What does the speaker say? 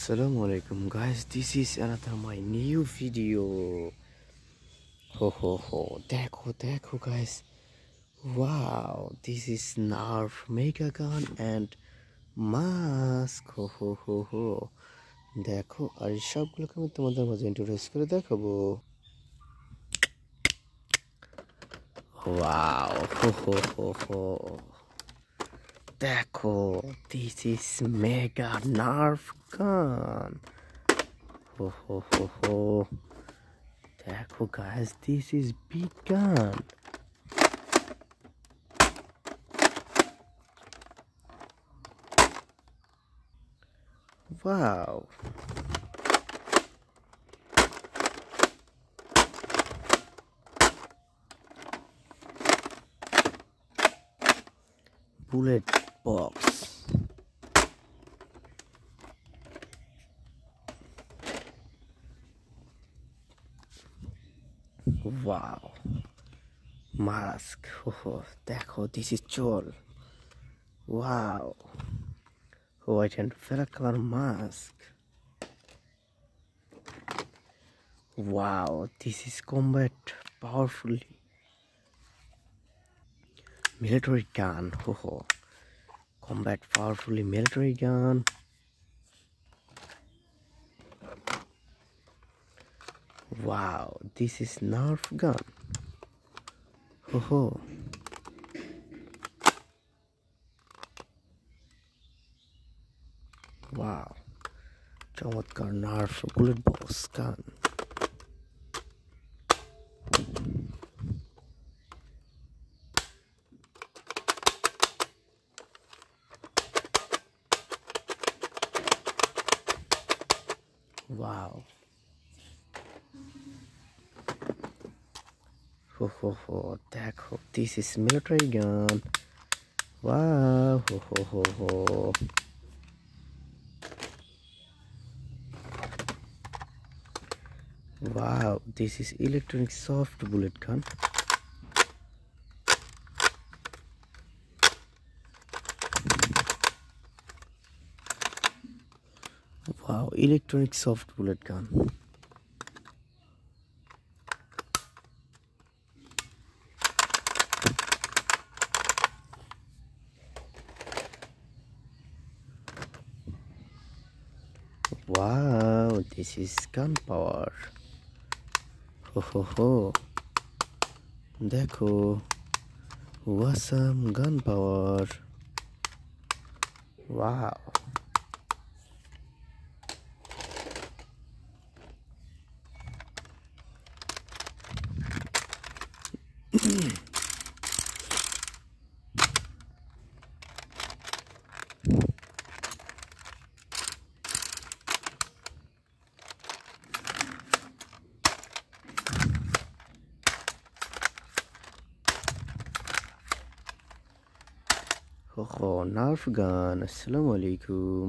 Assalamualaikum guys, this is another my new video. Ho, देखो guys. Wow, this is Nerf mega gun and mask. Ho. দেখো আর সবগুলোকে আমি তোমাদের মাঝে introduce করে দেখাবো। Wow, ho. দেখো, this is mega Nerf gun. Ho. দেখো guys, this is big gun. Wow. Bullet box. Wow. Mask. দেখো, this is chol. Wow. White and fella color mask. Wow, this is combat powerfully military gun. Combat powerfully military gun. Wow, this is Nerf gun. Wow, চমৎকার Nerf bullet box gun. Wow. দেখো, this is military gun. Wow. Wow, this is electronic soft bullet gun. Wow, electronic soft bullet gun. Wow, this is gun power. দেখো, awesome gun power. Wow. Nerf gun. Assalamualaikum.